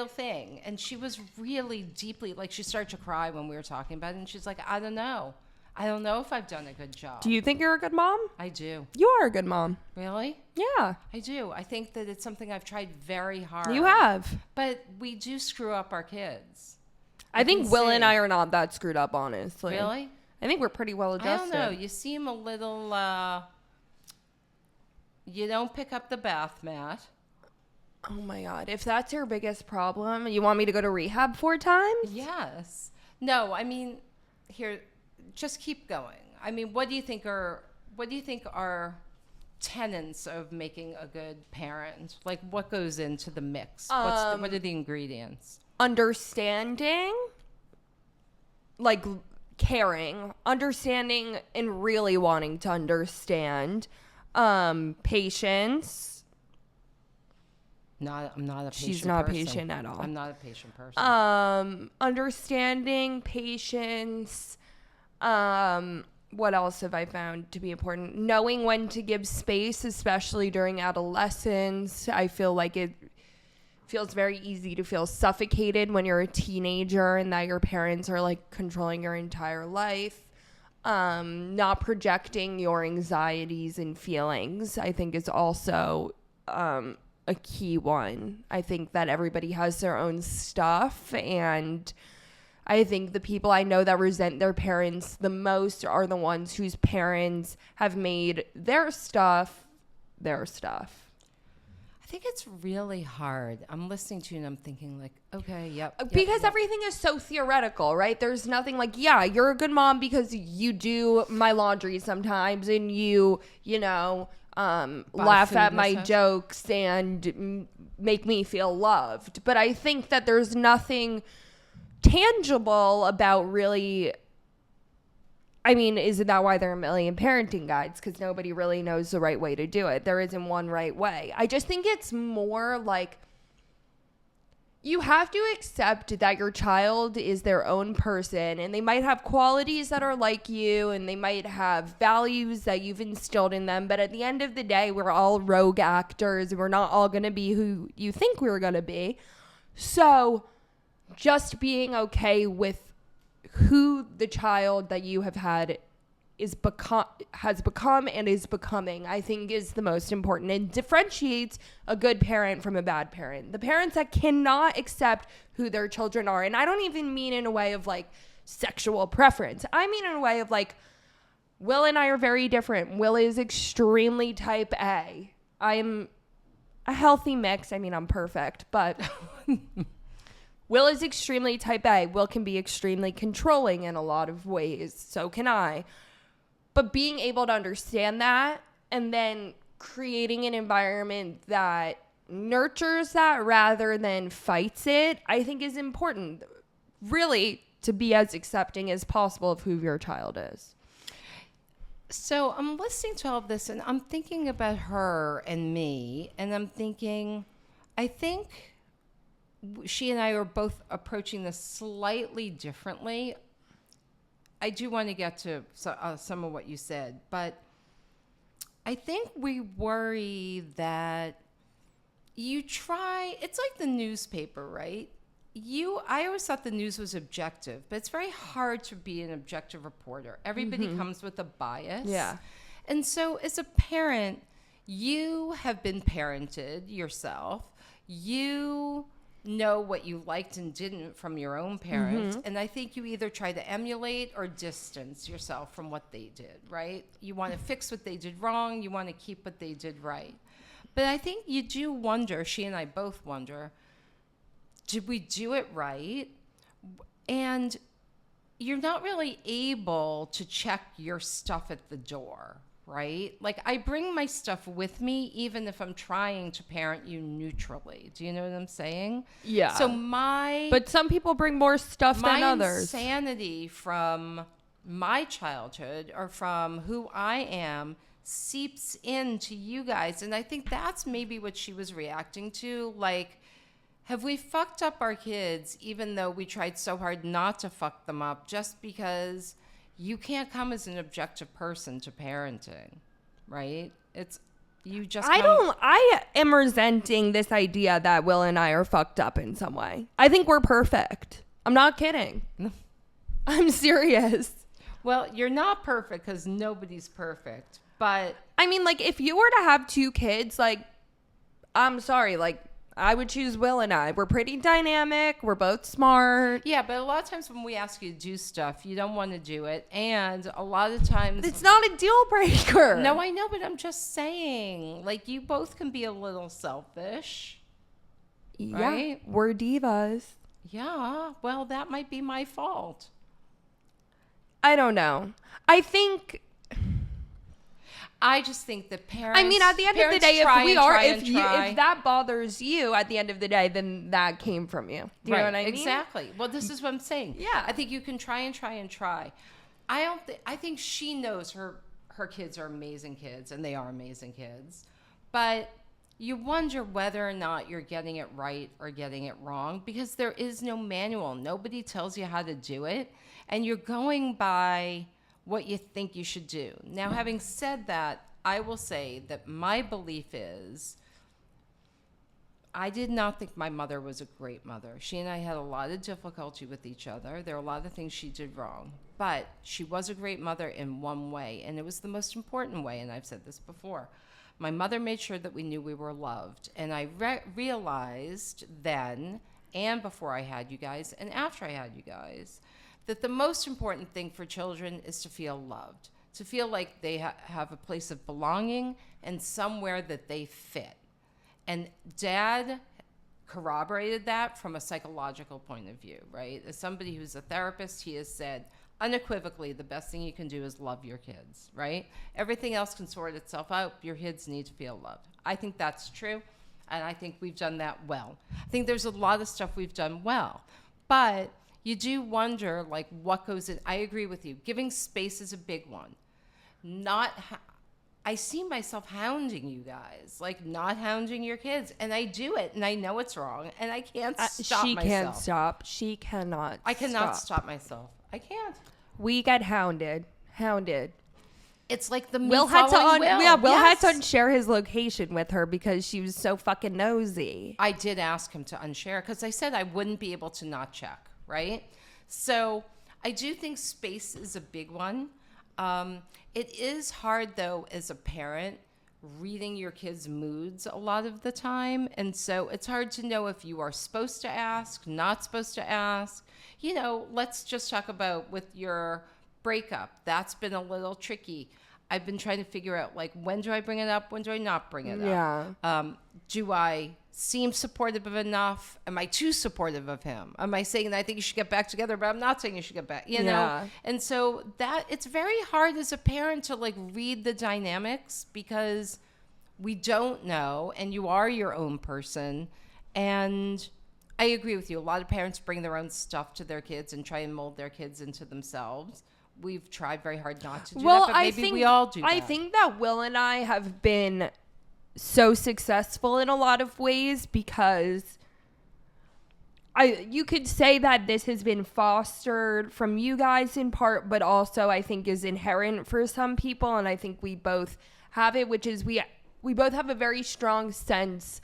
thing, and she was really deeply, like, she started to cry when we were talking about it, and she's like, I don't know if I've done a good job. Do you think you're a good mom? I do. You are a good mom. Really? Yeah. I do. I think that it's something I've tried very hard. You have. But we do screw up our kids. I think Will and I are not that screwed up, honestly. Really? I think we're pretty well adjusted. I don't know. You seem a little, you don't pick up the bath mat. Oh my God. If that's your biggest problem, you want me to go to rehab 4 times? Yes. No, I mean, here, just keep going. I mean, what do you think are tenets of making a good parent? Like, what goes into the mix? What are the ingredients? Understanding, like caring, understanding and really wanting to understand. Patience. I'm not a patient She's not person. patient at all. I'm not a patient person. Understanding, patience. What else have I found to be important? Knowing when to give space, especially during adolescence. I feel like it feels very easy to feel suffocated when you're a teenager and that your parents are like controlling your entire life. Not projecting your anxieties and feelings, I think, is also a key one. I think that everybody has their own stuff, and I think the people I know that resent their parents the most are the ones whose parents have made their stuff their stuff. I think it's really hard. I'm listening to you and I'm thinking like, okay, yep. Because everything is so theoretical, right? There's nothing like, yeah, you're a good mom because you do my laundry sometimes and you know, laugh at my jokes and make me feel loved. But I think that there's nothing tangible about really... I mean, isn't that why there are a million parenting guides? Because nobody really knows the right way to do it. There isn't one right way. I just think it's more like you have to accept that your child is their own person and they might have qualities that are like you and they might have values that you've instilled in them. But at the end of the day, we're all rogue actors. We're not all going to be who you think we were going to be. So just being okay with who the child that you have had has become and is becoming, I think, is the most important and differentiates a good parent from a bad parent. The parents that cannot accept who their children are, and I don't even mean in a way of like sexual preference. I mean in a way of like, Will and I are very different. Will is extremely type A. I'm a healthy mix. I mean, I'm perfect, but... Will is extremely type A. Will can be extremely controlling in a lot of ways. So can I. But being able to understand that and then creating an environment that nurtures that rather than fights it, I think is important. Really, to be as accepting as possible of who your child is. So I'm listening to all of this and I'm thinking about her and me. And I'm thinking, I think... she and I are both approaching this slightly differently. I do want to get to some of what you said, but I think we worry that it's like the newspaper, right? I always thought the news was objective, but it's very hard to be an objective reporter. Everybody comes with a bias. Yeah. And so as a parent, you have been parented yourself. You know what you liked and didn't from your own parents. And I think you either try to emulate or distance yourself from what they did, right? You want to fix what they did wrong. You want to keep what they did right. But I think you do wonder, she and I both wonder, did we do it right? And you're not really able to check your stuff at the door, right? Like, I bring my stuff with me even if I'm trying to parent you neutrally. Do you know what I'm saying? Yeah. So But some people bring more stuff than others. My insanity from my childhood or from who I am seeps into you guys. And I think that's maybe what she was reacting to. Like, have we fucked up our kids even though we tried so hard not to fuck them up just because... you can't come as an objective person to parenting, right? I am resenting this idea that Will and I are fucked up in some way. I think we're perfect. I'm not kidding. I'm serious. Well, you're not perfect because nobody's perfect, but... I mean, like, if you were to have 2 kids, like, I'm sorry, like, I would choose Will and I. We're pretty dynamic. We're both smart. Yeah, but a lot of times when we ask you to do stuff, you don't want to do it. And a lot of times... It's not a deal breaker. No, I know, but I'm just saying. Like, you both can be a little selfish. Yeah, right? We're divas. Yeah, well, that might be my fault. I don't know. I just think that parents... I mean, at the end of the day, if that bothers you, at the end of the day, then that came from you. Do you know what I mean? Exactly. Well, this is what I'm saying. Yeah. I think you can try and try and try. I think she knows her kids are amazing kids, and they are amazing kids. But you wonder whether or not you're getting it right or getting it wrong, because there is no manual. Nobody tells you how to do it, and you're going by what you think you should do. Now, having said that, I will say that my belief is I did not think my mother was a great mother. She and I had a lot of difficulty with each other. There are a lot of things she did wrong, but she was a great mother in one way, and it was the most important way, and I've said this before. My mother made sure that we knew we were loved, and I realized then and before I had you guys and after I had you guys that the most important thing for children is to feel loved, to feel like they have a place of belonging and somewhere that they fit. And Dad corroborated that from a psychological point of view, right? As somebody who's a therapist, he has said unequivocally the best thing you can do is love your kids, right? Everything else can sort itself out. Your kids need to feel loved. I think that's true, and I think we've done that well. I think there's a lot of stuff we've done well, but you do wonder, like, what goes in. I agree with you. Giving space is a big one. I see myself hounding you guys, like not hounding your kids. And I do it, and I know it's wrong, and I can't stop myself. She can't stop. She cannot I cannot stop myself. I can't. We get hounded. It's like the Will had to unshare his location with her because she was so fucking nosy. I did ask him to unshare because I said I wouldn't be able to not check, right? So I do think space is a big one. It is hard, though, as a parent, reading your kids' moods a lot of the time. And so it's hard to know if you are supposed to ask, not supposed to ask. You know, let's just talk about with your breakup. That's been a little tricky. I've been trying to figure out, like, when do I bring it up? When do I not bring it up? Yeah. Do I seem supportive enough? Am I too supportive of him? Am I saying that I think you should get back together, but I'm not saying you should get back, you know? And so that it's very hard as a parent to, like, read the dynamics because we don't know, and you are your own person. And I agree with you. A lot of parents bring their own stuff to their kids and try and mold their kids into themselves. We've tried very hard not to do that, but maybe we all do that. I think that Will and I have been so successful in a lot of ways because you could say that this has been fostered from you guys in part, but also I think is inherent for some people, and I think we both have it, which is we both have a very strong sense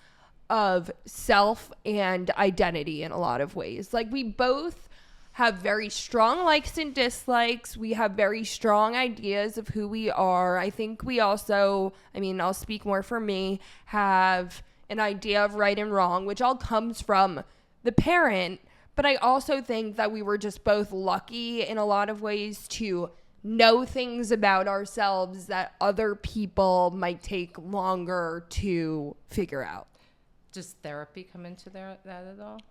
of self and identity in a lot of ways. Like, we both have very strong likes and dislikes. We have very strong ideas of who we are. I think we also, I mean, I'll speak more for me, have an idea of right and wrong, which all comes from the parent. But I also think that we were just both lucky in a lot of ways to know things about ourselves that other people might take longer to figure out. Does therapy come into that at all?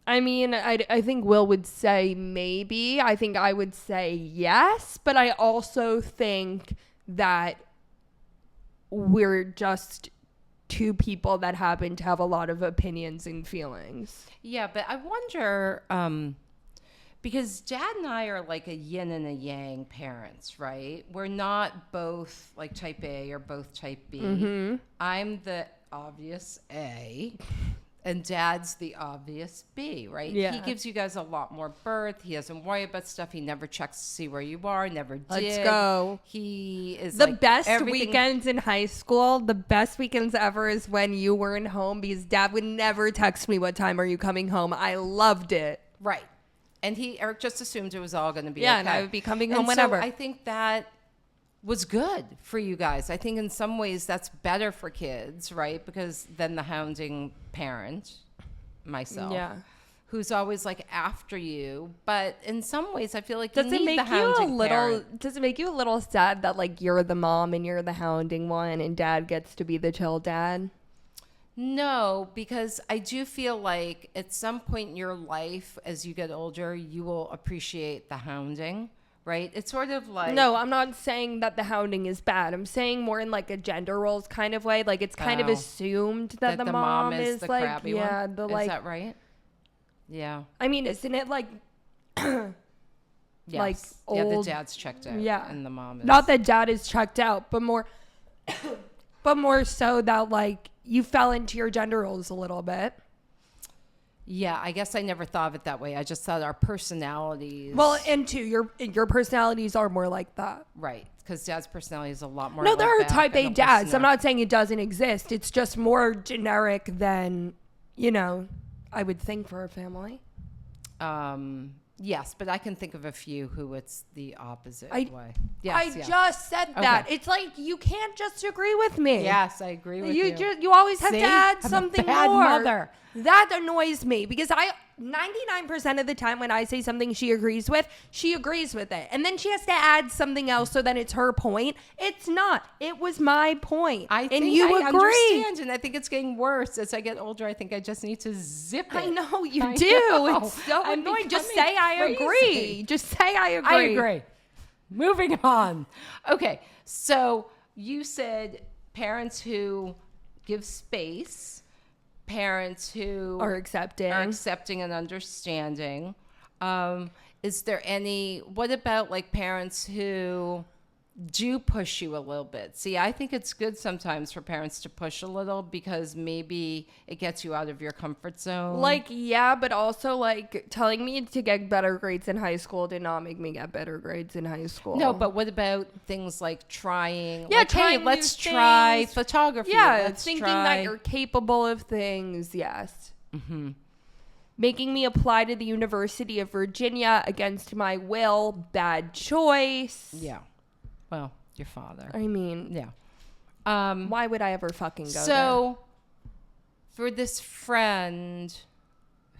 I mean, I think Will would say maybe. I think I would say yes. But I also think that we're just two people that happen to have a lot of opinions and feelings. Yeah, but I wonder, because Dad and I are like a yin and a yang parents, right? We're not both like type A or both type B. Mm-hmm. I'm the obvious A. And Dad's the obvious B, right? Yeah. He gives you guys a lot more birth. He doesn't worry about stuff. He never checks to see where you are. Never did. Let's go. He is the like best weekends in high school. The best weekends ever is when you weren't home because Dad would never text me, "What time are you coming home?" I loved it. Right. And Eric just assumed it was all going to be okay. okay. And I would be coming home whenever. So I think that was good for you guys. I think in some ways that's better for kids, right? Because then the hounding parent, myself, who's always like after you. But in some ways, I feel like does you need the hounding parent. Does it make you a little sad that like you're the mom and you're the hounding one, and dad gets to be the chill dad? No, because I do feel like at some point in your life, as you get older, you will appreciate the hounding. Right? It's sort of like... No, I'm not saying that the hounding is bad. I'm saying more in like a gender roles kind of way. Like it's kind of assumed that the mom is the like... crabby yeah, one? the like... Is that right? Yeah. I mean, isn't it like... Yes. like old... Yeah, the dad's checked out. Yeah. And the mom is... Not that dad is checked out, but more... but more so that like you fell into your gender roles a little bit. Yeah, I guess I never thought of it that way. I just thought our personalities... Well, and two, your personalities are more like that. Right, because dad's personality is a lot more... No, there are type A dads. I'm not saying it doesn't exist. It's just more generic than, you know, I would think for a family. Yes, but I can think of a few who it's the opposite way. Yes, just said that. Okay. It's like you can't just agree with me. Yes, I agree with you. You always have to add something bad more. Mother. That annoys me because 99% of the time when I say something she agrees with it. And then she has to add something else so then it's her point. It's not. It was my point. I think you I agree. understand, and I think it's getting worse as I get older. I think I just need to zip it. I know you do. It's so annoying. Just say I agree. Just say I agree. I agree. Moving on. Okay, so you said parents who give space, parents who are accepting and understanding. Is there what about like parents who do push you a little bit? See, I think it's good sometimes for parents to push a little because maybe it gets you out of your comfort zone. Like, yeah, but also like telling me to get better grades in high school did not make me get better grades in high school. No, but what about things like trying? Yeah, like, trying hey, let's try photography. Yeah, thinking that you're capable of things. Yes. Mm-hmm. Making me apply to the University of Virginia against my will. Bad choice. Yeah. Well, your father. I mean, yeah. Why would I ever fucking go there? So, for this friend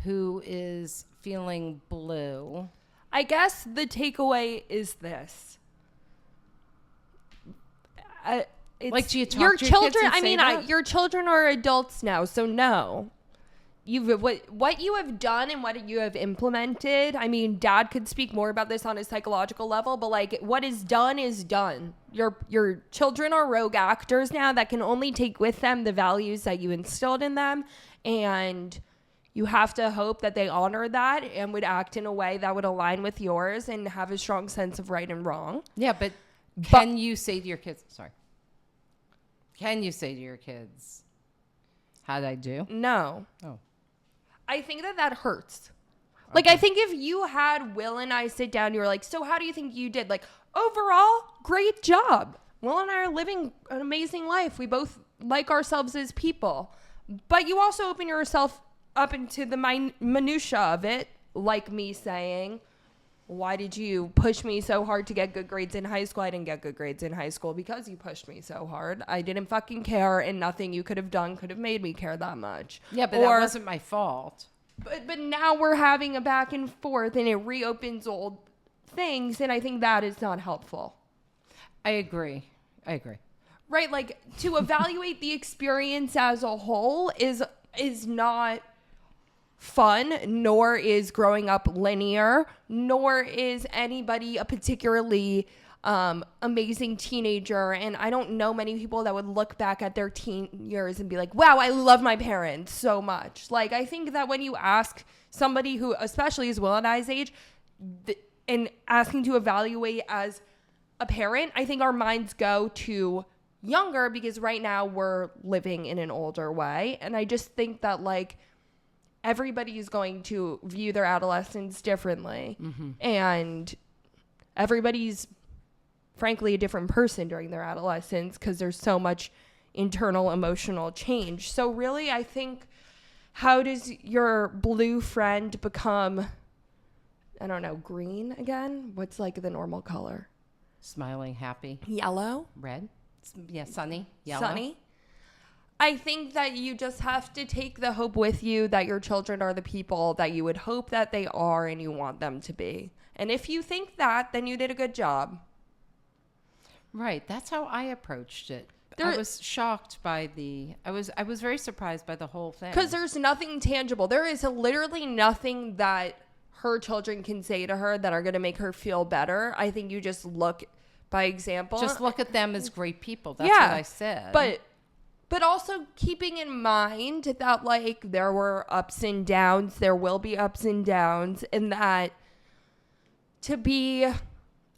who is feeling blue, I guess the takeaway is this. Like, do you talk your to your children? kids and I say mean, that? your children are adults now, so no. What you have done and what you have implemented. I mean, dad could speak more about this on a psychological level, but like what is done is done. Your children are rogue actors now that can only take with them the values that you instilled in them, and you have to hope that they honor that and would act in a way that would align with yours and have a strong sense of right and wrong. Yeah, but can you say to your kids, can you say to your kids, how'd I do? No. Oh. I think that hurts. Like, I think if you had Will and I sit down, you were like, so how do you think you did? Like, overall, great job. Will and I are living an amazing life. We both like ourselves as people. But you also open yourself up into the minutia of it, like me saying, why did you push me so hard to get good grades in high school? I didn't get good grades in high school because you pushed me so hard. I didn't fucking care, and nothing you could have done could have made me care that much. Yeah, but that wasn't my fault. But now we're having a back and forth, and it reopens old things, and I think that is not helpful. I agree. Right, like, to evaluate the experience as a whole is not fun, nor is growing up linear, nor is anybody a particularly amazing teenager. And I don't know many people that would look back at their teen years and be like, wow, I love my parents so much. Like, I think that when you ask somebody who, especially is Will and I's age, and asking to evaluate as a parent, I think our minds go to younger because right now we're living in an older way. And I just think that, like, everybody is going to view their adolescence differently. Mm-hmm. And everybody's, frankly, a different person during their adolescence because there's so much internal emotional change. So really, I think, how does your blue friend become, I don't know, green again? What's like the normal color? Smiling, happy. Yellow. Red. Yeah, sunny. Yellow. Sunny. I think that you just have to take the hope with you that your children are the people that you would hope that they are and you want them to be. And if you think that, then you did a good job. Right. That's how I approached it. I was shocked by I was very surprised by the whole thing. Because there's nothing tangible. There is literally nothing that her children can say to her that are going to make her feel better. I think you just look by example. Just look at them as great people. That's what I said. But also keeping in mind that, like, there were ups and downs. There will be ups and downs. And that to be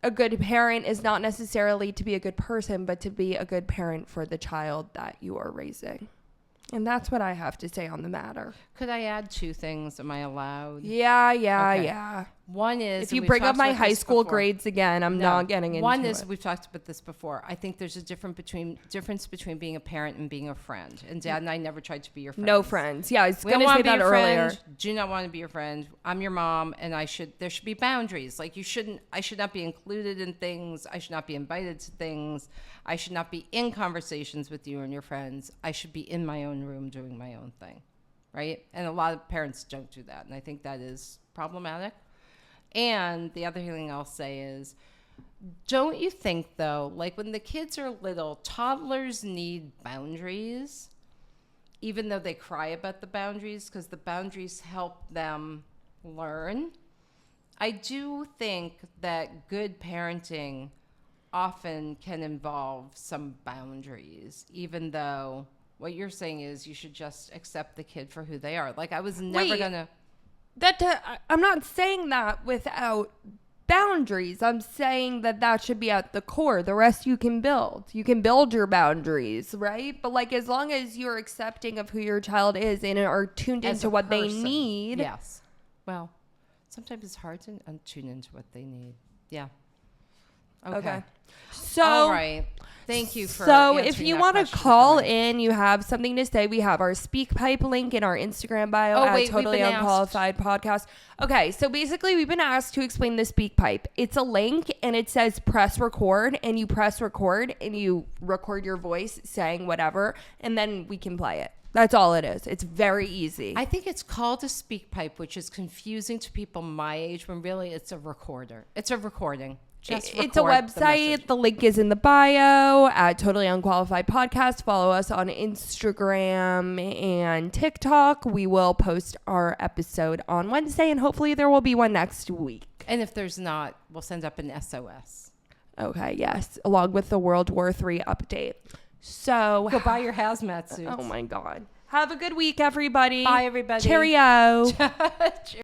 a good parent is not necessarily to be a good person, but to be a good parent for the child that you are raising. And that's what I have to say on the matter. Could I add 2 things? Am I allowed? Yeah. One is... If you bring up my high school grades again, I'm not getting into it. One is, we've talked about this before. I think there's a difference between being a parent and being a friend. And Dad and I never tried to be your friends. No friends. Yeah, I was going to say that earlier. Do not want to be your friend. I'm your mom, and there should be boundaries. Like, I should not be included in things. I should not be invited to things. I should not be in conversations with you and your friends. I should be in my own room doing my own thing, right? And a lot of parents don't do that, and I think that is problematic. And the other thing I'll say is, don't you think, though, like when the kids are little, toddlers need boundaries, even though they cry about the boundaries, because the boundaries help them learn? I do think that good parenting often can involve some boundaries, even though what you're saying is you should just accept the kid for who they are. Like, I was never going to... I'm not saying that without boundaries. I'm saying that should be at the core. The rest you can build. You can build your boundaries, right? But, like, as long as you're accepting of who your child is and are tuned into what they need. Yes. Well, sometimes it's hard to tune into what they need. Yeah. Okay. So, all right. Thank you for if you want to call in, you have something to say, we have our Speak Pipe link in our Instagram bio at Totally Unqualified Podcast. Okay, so basically we've been asked to explain the Speak Pipe. It's a link and it says press record, and you press record and you record your voice saying whatever, and then we can play it. That's all it is. It's very easy. I think it's called a Speak Pipe, which is confusing to people my age when really it's a recorder. It's a recording. It's a website. The link is in the bio at Totally Unqualified Podcast. Follow us on Instagram and TikTok. We will post our episode on Wednesday, and hopefully there will be one next week. And if there's not, we'll send up an SOS. Okay, yes, along with the World War III update. So go buy your hazmat suits. Oh my God. Have a good week, everybody. Bye, everybody. Cheerio.